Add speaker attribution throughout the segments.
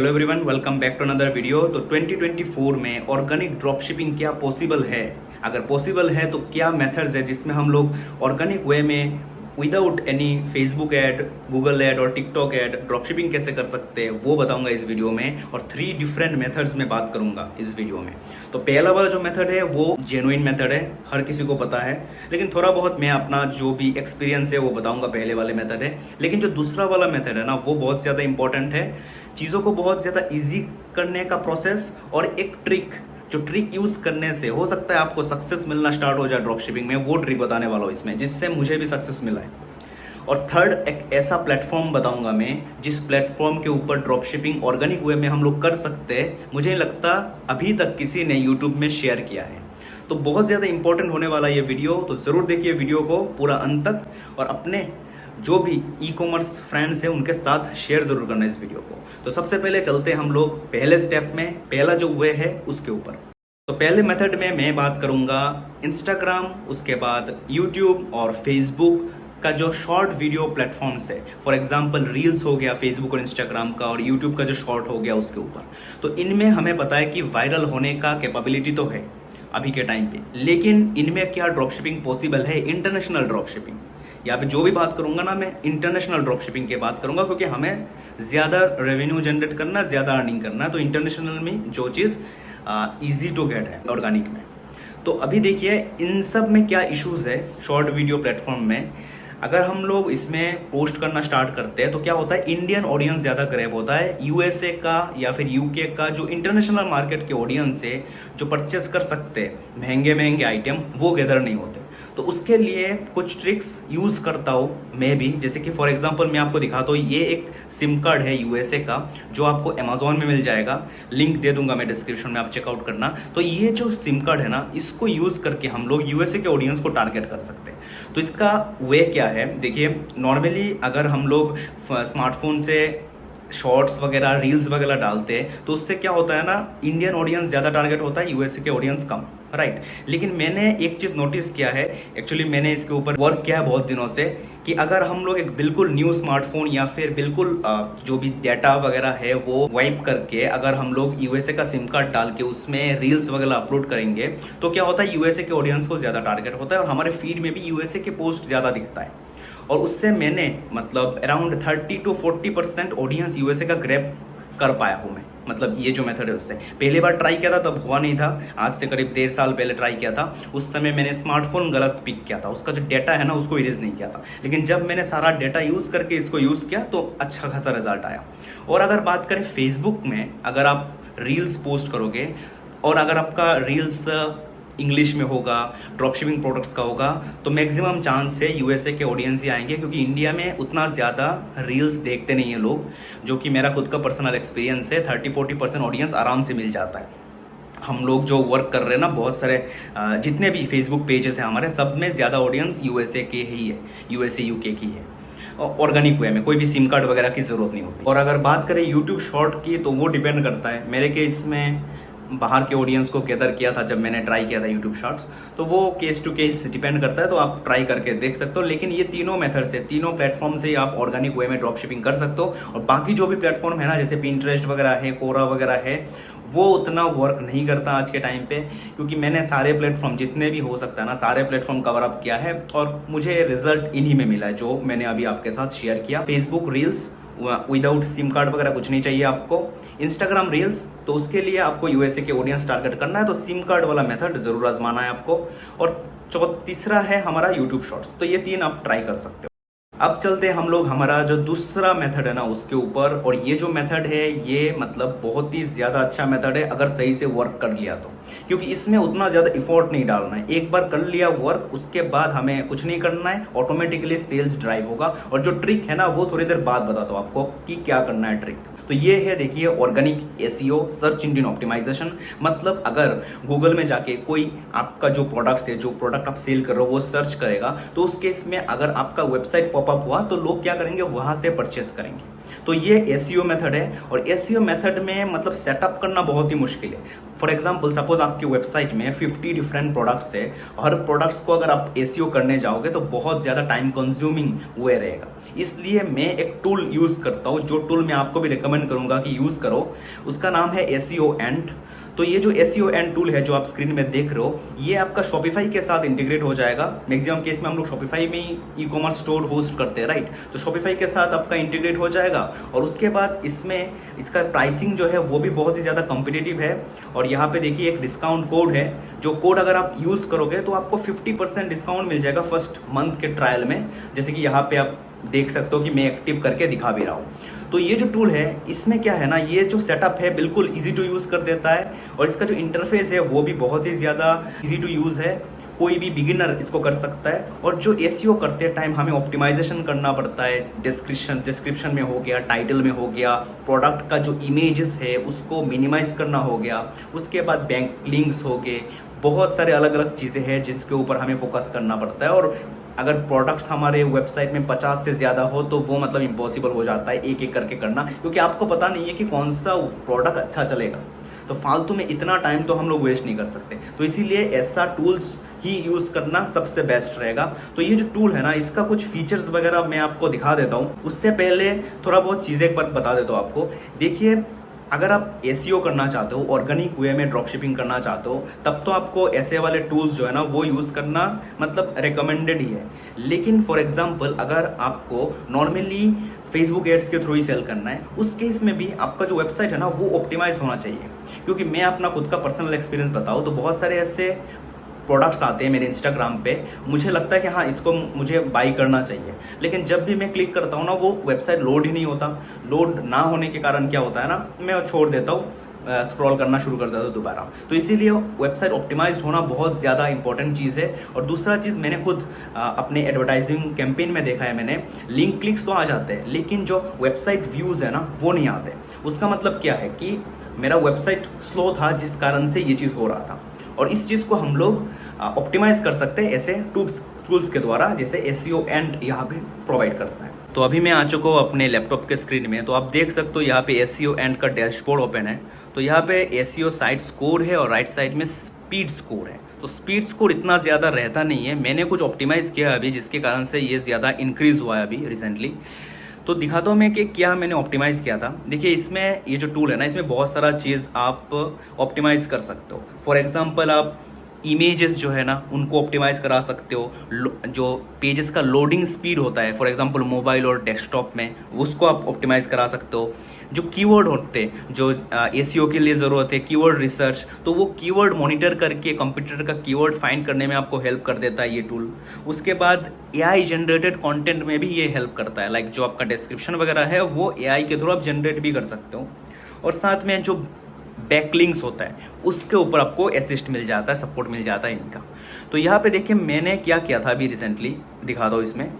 Speaker 1: Hello everyone, welcome back to another video. तो 2024 में organic drop shipping क्या possible है? अगर पॉसिबल है तो क्या मेथड्स है जिसमें हम लोग ऑर्गेनिक वे में without any Facebook ad, Google add और टिकटॉक ऐड ड्रॉप शिपिंग कैसे कर सकते हैं वो बताऊंगा इस वीडियो में। और 3 डिफरेंट मेथड्स में बात करूंगा इस वीडियो में। तो पहला वाला जो मेथड है वो जेन्युइन मेथड है, हर किसी को पता है, लेकिन थोड़ा बहुत मैं अपना जो भी एक्सपीरियंस है वो बताऊंगा। पहले वाले मेथड है, लेकिन जो दूसरा वाला मेथड है ना वो बहुत ज़्यादा इंपॉर्टेंट है। चीज़ों को बहुत ज़्यादा ईजी करने का प्रोसेस और एक ट्रिक, जो ट्रिक यूज करने से हो सकता है आपको सक्सेस मिलना स्टार्ट हो जाए ड्रॉप शिपिंग में, वो ट्रिक बताने वाला हूँ इसमें, जिससे मुझे भी सक्सेस मिला है। और थर्ड, एक ऐसा प्लेटफॉर्म बताऊंगा मैं जिस प्लेटफॉर्म के ऊपर ड्रॉप शिपिंग ऑर्गेनिक वे में हम लोग कर सकते हैं। मुझे नहीं लगता अभी तक किसी ने यूट्यूब में शेयर किया है। तो बहुत ज़्यादा इंपॉर्टेंट होने वाला ये वीडियो, तो ज़रूर देखिए वीडियो को पूरा अंत तक, और अपने जो भी ई कॉमर्स फ्रेंड्स हैं उनके साथ शेयर जरूर करना इस वीडियो को। तो सबसे पहले चलते हैं हम लोग पहले स्टेप में, पहला जो वे है उसके ऊपर। तो पहले मेथड में मैं बात करूंगा इंस्टाग्राम, उसके बाद यूट्यूब और फेसबुक का जो शॉर्ट वीडियो प्लेटफॉर्म्स है। फॉर एग्जांपल रील्स हो गया फेसबुक और इंस्टाग्राम का, और यूट्यूब का जो शॉर्ट हो गया उसके ऊपर। तो इनमें हमें पता है कि वायरल होने का कैपेबिलिटी तो है अभी के टाइम पे, लेकिन इनमें क्या ड्रॉप शिपिंग पॉसिबल है? International drop shipping. यहाँ पे जो भी बात करूंगा ना मैं इंटरनेशनल ड्रॉप शिपिंग की बात करूंगा, क्योंकि हमें ज्यादा रेवेन्यू जनरेट करना, ज्यादा अर्निंग करना है। तो इंटरनेशनल में जो चीज इजी टू गेट है ऑर्गेनिक में। तो अभी देखिए इन सब में क्या इश्यूज है शॉर्ट वीडियो प्लेटफॉर्म में। अगर हम लोग इसमें पोस्ट करना स्टार्ट करते हैं तो क्या होता है, इंडियन ऑडियंस ज्यादा ग्रैब होता है। यूएसए का या फिर यूके का जो इंटरनेशनल मार्केट के ऑडियंस है, जो परचेस कर सकते हैं महंगे महंगे आइटम, वो गैदर नहीं होते। तो उसके लिए कुछ ट्रिक्स यूज करता हूँ मैं भी। जैसे कि फॉर एग्जांपल मैं आपको दिखाता हूँ, ये एक सिम कार्ड है यूएसए का, जो आपको अमेजोन में मिल जाएगा, लिंक दे दूंगा मैं डिस्क्रिप्शन में, आप चेकआउट करना। तो ये जो सिम कार्ड है ना, इसको यूज करके हम लोग यूएसए के ऑडियंस को टारगेट कर सकते हैं। तो इसका वे क्या है, देखिए नॉर्मली अगर हम लोग स्मार्टफोन से शॉर्ट्स वगैरह, रील्स वगैरह डालते हैं तो उससे क्या होता है ना, इंडियन ऑडियंस ज़्यादा टारगेट होता है, यूएसए के ऑडियंस कम, राइट। लेकिन मैंने एक चीज़ नोटिस किया है, एक्चुअली मैंने इसके ऊपर वर्क किया है बहुत दिनों से, कि अगर हम लोग एक बिल्कुल न्यू स्मार्टफोन या फिर बिल्कुल जो भी डाटा वगैरह है वो वाइप करके अगर हम लोग यूएसए का सिम कार्ड डाल के उसमें रील्स वगैरह अपलोड करेंगे, तो क्या होता है, यूएसए के ऑडियंस को ज़्यादा टारगेट होता है और हमारे फीड में भी यूएसए के पोस्ट ज़्यादा दिखता है। और उससे मैंने मतलब अराउंड 30 to 40% ऑडियंस यूएसए का ग्रैब कर पाया हूँ मैं। मतलब ये जो मेथड है उससे पहली बार ट्राई किया था तब हुआ नहीं था, आज से करीब 1.5 साल पहले ट्राई किया था। उस समय मैंने स्मार्टफोन गलत पिक किया था, उसका जो डेटा है ना उसको इरेज नहीं किया था। लेकिन जब मैंने सारा डेटा यूज करके इसको यूज किया तो अच्छा खासा रिजल्ट आया। और अगर बात करें फेसबुक में, अगर आप रील्स पोस्ट करोगे और अगर आपका रील्स इंग्लिश में होगा, ड्रॉप शिपिंग प्रोडक्ट्स का होगा, तो मैक्सिमम चांस है यूएसए के ऑडियंस ही आएंगे, क्योंकि इंडिया में उतना ज़्यादा रील्स देखते नहीं है लोग, जो कि मेरा खुद का पर्सनल एक्सपीरियंस है। 30-40% ऑडियंस आराम से मिल जाता है। हम लोग जो वर्क कर रहे हैं ना, बहुत सारे जितने भी फेसबुक पेजेस हैं हमारे, सब में ज़्यादा ऑडियंस यूएसए के ही है, यूएसए यूके की है। ऑर्गेनिक वे में कोई भी सिम कार्ड वगैरह की ज़रूरत नहीं होती। और अगर बात करें यूट्यूब शॉर्ट की, तो वो डिपेंड करता है। मेरे केस में बाहर के ऑडियंस को गैदर किया था जब मैंने ट्राई किया था यूट्यूब शॉर्ट्स, तो वो केस टू केस डिपेंड करता है, तो आप ट्राई करके देख सकते हो। लेकिन ये तीनों मेथड से, तीनों प्लेटफॉर्म से आप ऑर्गेनिक वे में ड्रॉप शिपिंग कर सकते हो। और बाकी जो भी प्लेटफॉर्म है ना, जैसे पिंटरेस्ट वगैरह है, कोरा वगैरह है, वो उतना वर्क नहीं करता आज के टाइम पे, क्योंकि मैंने सारे प्लेटफॉर्म जितने भी हो सकता है ना, सारे प्लेटफॉर्म कवर अप किया है और मुझे रिजल्ट इन्हीं में मिला है जो मैंने अभी आपके साथ शेयर किया। Facebook reels without SIM card वगैरह कुछ नहीं चाहिए आपको। इंस्टाग्राम रील्स, तो उसके लिए आपको यूएसए के ऑडियंस टारगेट करना है, तो सिम कार्ड वाला मेथड जरूर आजमाना है आपको। और तीसरा है हमारा यूट्यूब शॉर्ट्स। तो ये 3 आप ट्राई कर सकते हो। अब चलते हैं हम लोग हमारा जो दूसरा मेथड है ना उसके ऊपर। और ये जो मेथड है ये मतलब बहुत ही ज्यादा अच्छा मेथड है अगर सही से वर्क कर लिया तो, क्योंकि इसमें उतना ज्यादा इफोर्ट नहीं डालना है। एक बार कर लिया वर्क, उसके बाद हमें कुछ नहीं करना है, ऑटोमेटिकली सेल्स ड्राइव होगा। और जो ट्रिक है ना वो थोड़ी देर बाद बताता हूँ आपको कि क्या करना है ट्रिक। तो ये है, देखिए, organic SEO, search engine optimization. मतलब अगर गूगल में जाके कोई आपका जो प्रोडक्ट है, जो प्रोडक्ट आप सेल कर रहे हो, वो सर्च करेगा, तो उस केस में अगर आपका वेबसाइट पॉपअप हुआ तो लोग क्या करेंगे, वहां से परचेस करेंगे। तो तो ये एसईओ मेथड है, और एसईओ मेथड में मतलब सेटअप करना बहुत ही मुश्किल है। फॉर एग्जाम्पल सपोज आपकी वेबसाइट में 50 डिफरेंट प्रोडक्ट्स है, हर प्रोडक्ट्स को अगर आप एसईओ करने जाओगे तो बहुत ज़्यादा टाइम कंज्यूमिंग वे रहेगा। इसलिए मैं एक टूल यूज़ करता हूँ, जो टूल मैं आपको भी रिकमेंड करूँगा कि यूज़ करो, उसका नाम है एसईओ एंट। तो ये जो एसईओ एंड टूल है जो आप स्क्रीन में देख रहे हो, ये आपका शॉपिफाई के साथ इंटीग्रेट हो जाएगा। मैक्सिमम केस में हम लोग शॉपिफाई में ही ई कॉमर्स स्टोर होस्ट करते हैं, राइट। तो शॉपिफाई के साथ आपका इंटीग्रेट हो जाएगा, और उसके बाद इसमें इसका प्राइसिंग जो है वो भी बहुत ही ज़्यादा कॉम्पिटिटिव है। और यहाँ पे देखिए एक डिस्काउंट कोड है, जो कोड अगर आप यूज़ करोगे तो आपको 50% डिस्काउंट मिल जाएगा फर्स्ट मंथ के ट्रायल में। जैसे कि यहाँ पे आप देख सकते हो कि मैं एक्टिव करके दिखा भी रहा हूँ। तो ये जो टूल है इसमें क्या है ना, ये जो सेटअप है बिल्कुल इजी टू यूज़ कर देता है, और इसका जो इंटरफेस है वो भी बहुत ही ज़्यादा इजी टू यूज़ है। कोई भी बिगिनर इसको कर सकता है। और जो एसईओ करते टाइम हमें ऑप्टिमाइजेशन करना पड़ता है, डिस्क्रिप्शन में हो गया, टाइटल में हो गया, प्रोडक्ट का जो इमेजेस है उसको मिनिमाइज करना हो गया, उसके बाद बैंक लिंक्स हो गए, बहुत सारे अलग अलग चीज़ें हैं जिसके ऊपर हमें फोकस करना पड़ता है। और अगर प्रोडक्ट्स हमारे वेबसाइट में 50 से ज़्यादा हो तो वो मतलब इम्पॉसिबल हो जाता है एक एक करके करना, क्योंकि आपको पता नहीं है कि कौन सा प्रोडक्ट अच्छा चलेगा। तो फालतू में इतना टाइम तो हम लोग वेस्ट नहीं कर सकते। तो इसीलिए ऐसा टूल्स ही यूज़ करना सबसे बेस्ट रहेगा। तो ये जो टूल है ना, इसका कुछ फीचर्स वगैरह मैं आपको दिखा देता हूँ। उससे पहले थोड़ा बहुत चीज़ें पर बता देता हूँ आपको। देखिए, अगर आप एसईओ करना चाहते हो, ऑर्गेनिक वे में ड्रॉप शिपिंग करना चाहते हो, तब तो आपको ऐसे वाले टूल्स जो है ना वो यूज़ करना मतलब रिकमेंडेड ही है। लेकिन फॉर एग्जांपल अगर आपको नॉर्मली फेसबुक एड्स के थ्रू ही सेल करना है, उस केस में भी आपका जो वेबसाइट है ना वो ऑप्टिमाइज होना चाहिए। क्योंकि मैं अपना खुद का पर्सनल एक्सपीरियंस बताऊँ तो बहुत सारे ऐसे प्रोडक्ट्स आते हैं मेरे इंस्टाग्राम पे, मुझे लगता है कि हाँ इसको मुझे बाई करना चाहिए, लेकिन जब भी मैं क्लिक करता हूँ ना वो वेबसाइट लोड ही नहीं होता। लोड ना होने के कारण क्या होता है ना, मैं छोड़ देता हूँ, स्क्रॉल करना शुरू कर देता हूँ दोबारा। तो इसीलिए वेबसाइट ऑप्टिमाइज होना बहुत ज़्यादा इंपॉर्टेंट चीज़ है। और दूसरा चीज़ मैंने खुद अपने एडवर्टाइजिंग कैंपेन में देखा है मैंने, लिंक क्लिक्स तो आ जाते हैं लेकिन जो वेबसाइट व्यूज़ है ना वो नहीं आते। उसका मतलब क्या है कि मेरा वेबसाइट स्लो था जिस कारण से ये चीज़ हो रहा था, और इस चीज़ को हम लोग ऑप्टिमाइज कर सकते हैं ऐसे टूल्स के द्वारा, जैसे एसईओ एंड यहाँ पे प्रोवाइड करता है। तो अभी मैं आ चुका हूँ अपने लैपटॉप के स्क्रीन में। तो आप देख सकते हो यहाँ पे एसईओ एंड का डैशबोर्ड ओपन है। तो यहाँ पे एसईओ साइट स्कोर है और राइट साइड में स्पीड स्कोर है। तो स्पीड स्कोर इतना ज़्यादा रहता नहीं है, मैंने कुछ ऑप्टिमाइज़ किया अभी जिसके कारण से ये ज़्यादा इंक्रीज़ हुआ है अभी रिसेंटली। तो दिखाता हूँ मैं कि क्या मैंने ऑप्टिमाइज़ किया था। देखिए इसमें ये जो टूल है ना, इसमें बहुत सारा चीज़ आप ऑप्टिमाइज़ कर सकते हो। फॉर एग्जांपल आप इमेजेस जो है ना उनको ऑप्टिमाइज करा सकते हो। जो पेजेस का लोडिंग स्पीड होता है फॉर एग्जांपल मोबाइल और डेस्कटॉप में, उसको आप ऑप्टिमाइज करा सकते हो। जो कीवर्ड होते हैं जो एसईओ के लिए ज़रूरत है, कीवर्ड रिसर्च, तो वो कीवर्ड मॉनिटर करके कंप्यूटर का कीवर्ड फाइंड करने में आपको हेल्प कर देता है ये टूल। उसके बाद एआई जनरेटेड कंटेंट में भी ये हेल्प करता है, लाइक जो आपका डिस्क्रिप्शन वगैरह है वो एआई के थ्रू आप जनरेट भी कर सकते हो। और साथ में जो बैकलिंक्स होता है उसके ऊपर आपको असिस्ट मिल जाता है, सपोर्ट मिल जाता है इनका। तो यहाँ पे देखिए मैंने क्या किया था अभी रिसेंटली, दिखा दो इसमें।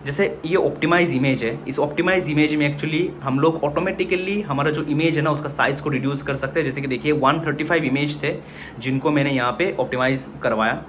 Speaker 1: जैसे ये ऑप्टिमाइज इमेज है, इस ऑप्टिमाइज इमेज में एक्चुअली हम लोग ऑटोमेटिकली हमारा जो इमेज है ना उसका साइज को रिड्यूस कर सकते हैं। जैसे कि देखिए 135 इमेज थे जिनको मैंने यहाँ पे ऑप्टिमाइज करवाया।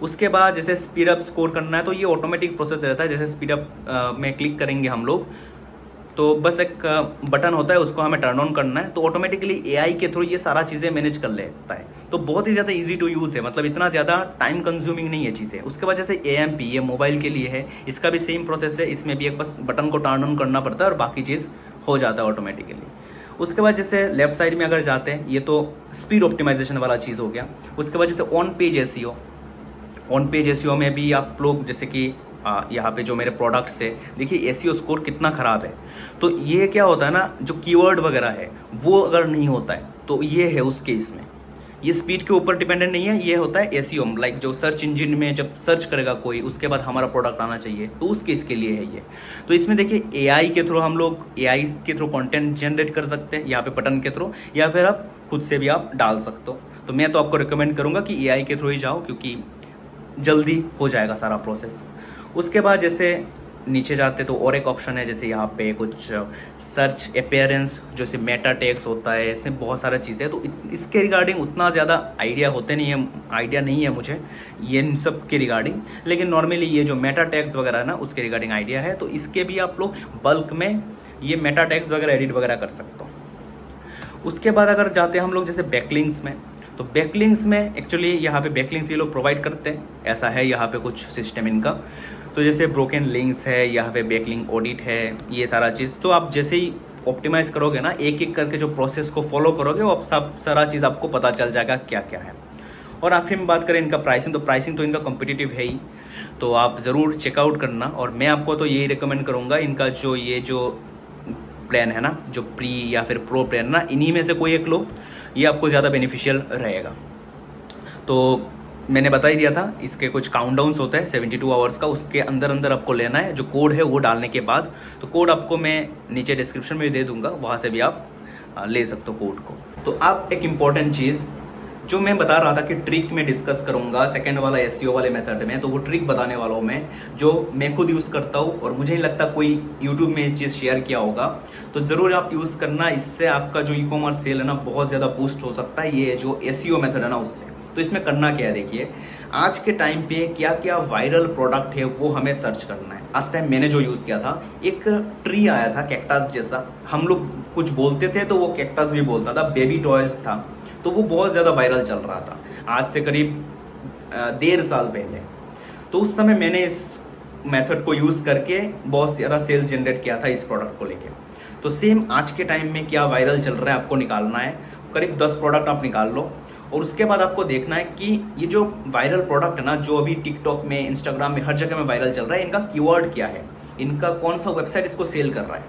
Speaker 1: उसके बाद जैसे स्पीड अप स्कोर करना है तो ये ऑटोमेटिक प्रोसेस रहता है। जैसे स्पीड अप में क्लिक करेंगे हम लोग तो बस एक बटन होता है, उसको हमें टर्न ऑन करना है तो ऑटोमेटिकली एआई के थ्रू ये सारा चीज़ें मैनेज कर लेता है। तो बहुत ही ज़्यादा इजी टू यूज़ है, मतलब इतना ज़्यादा टाइम कंज्यूमिंग नहीं है चीज़ें। उसके बाद जैसे एएमपी ये मोबाइल के लिए है, इसका भी सेम प्रोसेस है। इसमें भी एक बस बटन को टर्न ऑन करना पड़ता है और बाकी चीज़ हो जाता है ऑटोमेटिकली। उसके बाद जैसे लेफ्ट साइड में अगर जाते हैं, ये तो स्पीड ऑप्टिमाइजेशन वाला चीज़ हो गया। उसके बाद जैसे ऑन पेज एसईओ में भी आप लोग जैसे कि यहाँ पे जो मेरे प्रोडक्ट्स है, देखिए एसईओ स्कोर कितना ख़राब है। तो ये क्या होता है ना, जो कीवर्ड वगैरह है वो अगर नहीं होता है तो ये है उस केस में, ये स्पीड के ऊपर डिपेंडेंट नहीं है, ये होता है एसईओ, लाइक जो सर्च इंजन में जब सर्च करेगा कोई उसके बाद हमारा प्रोडक्ट आना चाहिए, तो उस केस के लिए है ये। तो इसमें देखिए एआई के थ्रू हम लोग एआई के थ्रू कंटेंट जनरेट कर सकते हैं यहाँ पे बटन के थ्रू, या फिर आप खुद से भी आप डाल सकते हो। तो मैं तो आपको रिकमेंड करूँगा कि एआई के थ्रू ही जाओ, क्योंकि जल्दी हो जाएगा सारा प्रोसेस। उसके बाद जैसे नीचे जाते तो और एक ऑप्शन है, जैसे यहाँ पे कुछ सर्च अपीयरेंस जैसे मेटा टैग्स होता है, ऐसे बहुत सारी चीज़ें। तो इसके रिगार्डिंग उतना ज़्यादा आइडिया नहीं है मुझे ये इन सब के रिगार्डिंग, लेकिन नॉर्मली ये जो मेटा टैग्स वगैरह है ना उसके रिगार्डिंग आइडिया है। तो इसके भी आप लोग बल्क में ये मेटा टैग्स वगैरह एडिट वगैरह कर सकता हूँ। उसके बाद अगर जाते हैं हम लोग जैसे बैकलिंक्स में, तो बैकलिंक्स में एक्चुअली यहाँ पे बैकलिंक्स ये लोग प्रोवाइड करते हैं, ऐसा है यहाँ पे कुछ सिस्टम इनका। तो जैसे ब्रोकन लिंक्स है, यहाँ पे बैकलिंक ऑडिट है, ये सारा चीज़। तो आप जैसे ही ऑप्टिमाइज करोगे ना, एक एक करके जो प्रोसेस को फॉलो करोगे, वो आप सब सारा चीज़ आपको पता चल जाएगा क्या क्या है। और आखिर में बात करें इनका प्राइसिंग, तो प्राइसिंग तो इनका कॉम्पिटिटिव है ही, तो आप ज़रूर चेकआउट करना। और मैं आपको तो यही रिकमेंड करूँगा, इनका जो ये जो प्लान है ना, जो प्री या फिर प्रो प्लान ना, इन्हीं में से कोई एक लो, ये आपको ज़्यादा बेनिफिशियल रहेगा। तो मैंने बता ही दिया था, इसके कुछ काउंटडाउन्स होता है 72 आवर्स का, उसके अंदर अंदर आपको लेना है जो कोड है वो डालने के बाद। तो कोड आपको मैं नीचे डिस्क्रिप्शन में भी दे दूंगा, वहाँ से भी आप ले सकते हो कोड को। तो आप एक इम्पॉर्टेंट चीज़ जो मैं बता रहा था कि ट्रिक में डिस्कस करूंगा सेकंड वाला एसईओ वाले मेथड में, तो वो ट्रिक बताने वाला हूँ मैं, जो मैं खुद यूज़ करता हूँ और मुझे नहीं लगता कोई यूट्यूब में इस चीज़ शेयर किया होगा। तो ज़रूर आप यूज़ करना, इससे आपका जो ई कॉमर्स सेल है ना बहुत ज़्यादा बूस्ट हो सकता है, ये जो एसईओ मेथड है ना उससे। तो इसमें करना क्या है, देखिए आज के टाइम पे क्या क्या वायरल प्रोडक्ट है वो हमें सर्च करना है। आज टाइम मैंने जो यूज़ किया था, एक ट्री आया था कैक्टस जैसा, हम लोग कुछ बोलते थे तो वो कैक्टस भी बोलता था, बेबी टॉयज था, तो वो बहुत ज़्यादा वायरल चल रहा था आज से करीब 1.5 साल पहले। तो उस समय मैंने इस मेथड को यूज़ करके बहुत ज़्यादा सेल्स जनरेट किया था इस प्रोडक्ट को लेके। तो सेम आज के टाइम में क्या वायरल चल रहा है आपको निकालना है, करीब 10 प्रोडक्ट आप निकाल लो, और उसके बाद आपको देखना है कि ये जो वायरल प्रोडक्ट है ना, जो अभी टिकटॉक में, इंस्टाग्राम में, हर जगह में वायरल चल रहा है, इनका कीवर्ड क्या है, इनका कौन सा वेबसाइट इसको सेल कर रहा है,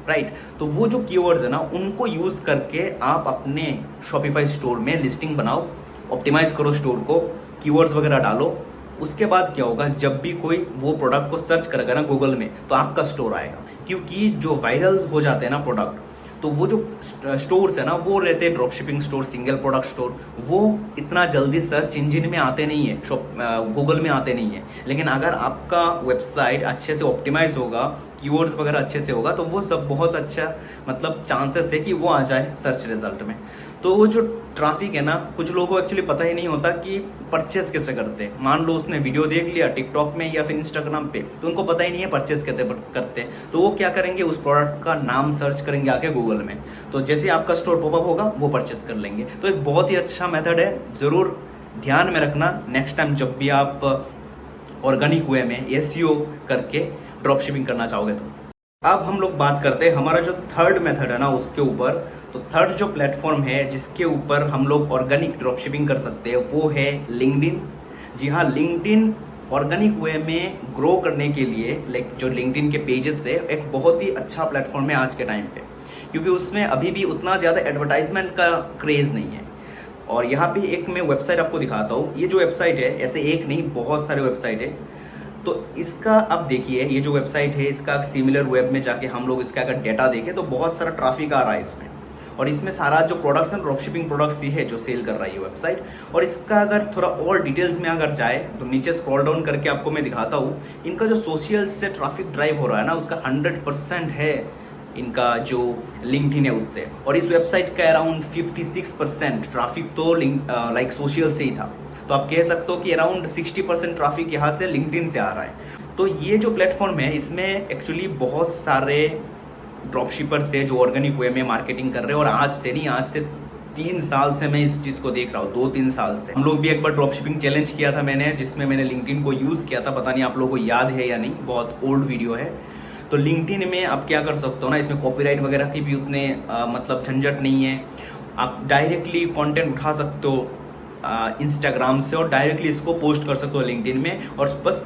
Speaker 1: राइट। तो वो जो कीवर्ड्स है ना, उनको यूज करके आप अपने शॉपिफाई स्टोर में लिस्टिंग बनाओ, ऑप्टिमाइज करो स्टोर को, कीवर्ड्स वगैरह डालो। उसके बाद क्या होगा, जब भी कोई वो प्रोडक्ट को सर्च करेगा ना गूगल में, तो आपका स्टोर आएगा। क्योंकि जो वायरल हो जाते हैं ना प्रोडक्ट, तो वो जो स्टोर्स है ना, वो रहते हैं drop shipping store, single product store, वो इतना जल्दी सर्च इंजन में आते नहीं है, गूगल में आते नहीं है। लेकिन अगर आपका वेबसाइट अच्छे से ऑप्टिमाइज होगा, कीवर्ड्स वगैरह अच्छे से होगा, तो वो सब बहुत अच्छा मतलब चांसेस है कि वो आ जाए सर्च रिजल्ट में। तो वो जो ट्रैफिक है ना, कुछ लोगों को एक्चुअली पता ही नहीं होता कि परचेस कैसे करते हैं। मान लो उसने वीडियो देख लिया टिकटॉक में या फिर इंस्टाग्राम पे, तो उनको पता ही नहीं है परचेस कैसे करते हैं। तो वो क्या करेंगे, उस प्रोडक्ट का नाम सर्च करेंगे आके गूगल में, तो जैसे आपका स्टोर पॉपअप होगा वो परचेस कर लेंगे। तो एक बहुत ही अच्छा मेथड है, ज़रूर ध्यान में रखना नेक्स्ट टाइम जब भी आप ऑर्गेनिक वे में एसईओ करके ड्रॉप शिपिंग करना चाहोगे। तो अब हम लोग बात करते हैं हमारा जो थर्ड मेथड है ना उसके ऊपर। तो थर्ड जो प्लेटफॉर्म है जिसके ऊपर हम लोग ऑर्गेनिक ड्रॉप शिपिंग कर सकते हैं, वो है लिंक्डइन। जी हाँ, लिंक्डइन ऑर्गेनिक वे में ग्रो करने के लिए, लाइक जो लिंक्डइन के पेजेस है, एक बहुत ही अच्छा प्लेटफॉर्म है आज के टाइम पे, क्योंकि उसमें अभी भी उतना ज़्यादा एडवर्टाइजमेंट का क्रेज़ नहीं है। और यहाँ पे एक मैं वेबसाइट आपको दिखाता हूँ। ये जो वेबसाइट है, ऐसे एक नहीं बहुत सारे वेबसाइट है। तो इसका अब देखिए, ये जो वेबसाइट है, इसका सिमिलर वेब में जाके हम लोग इसका अगर डेटा देखें तो बहुत सारा ट्रैफिक आ रहा है इसमें, और इसमें सारा जो प्रोडक्ट्स हैं, ड्रॉप शिपिंग प्रोडक्ट्स ही है जो सेल कर रहा है ये वेबसाइट। और इसका अगर थोड़ा और डिटेल्स में अगर जाए तो नीचे स्क्रॉल डाउन करके आपको मैं दिखाता हूँ, इनका जो सोशल से ट्रैफिक ड्राइव हो रहा है ना, उसका 100% है इनका जो लिंक्डइन है उससे। और इस वेबसाइट का अराउंड 56% ट्रैफिक तो लाइक सोशल से ही था। तो आप कह सकते हो कि अराउंड 60% ट्रैफिक यहाँ से लिंक्डइन से आ रहा है। तो ये जो प्लेटफॉर्म है, इसमें एक्चुअली बहुत सारे ड्रॉप शिपर्स है जो ऑर्गेनिक वे में मार्केटिंग कर रहे हैं। और आज से नहीं, आज से 3 साल से मैं इस चीज़ को देख रहा हूँ, 2-3 साल से। हम लोग भी एक बार ड्रॉप शिपिंग चैलेंज किया था मैंने, जिसमें मैंने लिंक्डइन को यूज़ किया था। पता नहीं आप लोगों को याद है या नहीं, बहुत ओल्ड वीडियो है। तो लिंक्डइन में आप क्या कर सकते हो ना, इसमें कॉपीराइट वगैरह की भी उतने मतलब झंझट नहीं है। आप डायरेक्टली कंटेंट उठा सकते हो इंस्टाग्राम से और डायरेक्टली इसको पोस्ट कर सकते हो लिंक्डइन में। और बस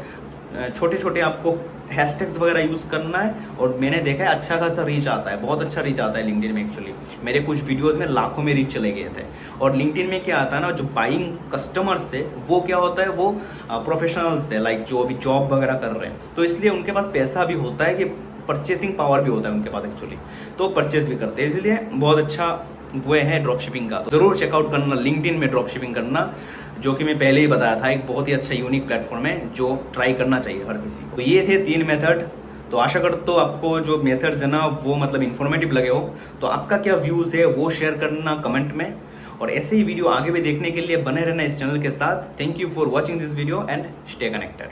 Speaker 1: छोटे छोटे आपको हैशटैग्स वगैरह यूज़ करना है। और मैंने देखा है अच्छा खासा रीच आता है, बहुत अच्छा रीच आता है लिंक्डइन में। एक्चुअली मेरे कुछ वीडियोस में लाखों में रीच चले गए थे। और लिंक्डइन में क्या आता है ना, जो बाइंग कस्टमर्स है वो क्या होता है, वो प्रोफेशनल्स है, लाइक जो अभी जॉब वगैरह कर रहे हैं। तो इसलिए उनके पास पैसा भी होता है, कि परचेसिंग पावर भी होता है उनके पास एक्चुअली, तो परचेस भी करते हैं। इसलिए बहुत अच्छा वे है ड्रॉप शिपिंग का। तो जरूर चेकआउट करना लिंक्डइन में ड्रॉप शिपिंग करना, जो कि मैं पहले ही बताया था, एक बहुत ही अच्छा यूनिक प्लेटफॉर्म है जो ट्राई करना चाहिए हर किसी को। तो ये थे 3 मेथड। तो आशा करता हूँ आपको जो मेथड्स है ना वो मतलब इन्फॉर्मेटिव लगे हो। तो आपका क्या व्यूज है वो शेयर करना कमेंट में, और ऐसे ही वीडियो आगे भी देखने के लिए बने रहना इस चैनल के साथ। Thank you for watching this video and stay connected.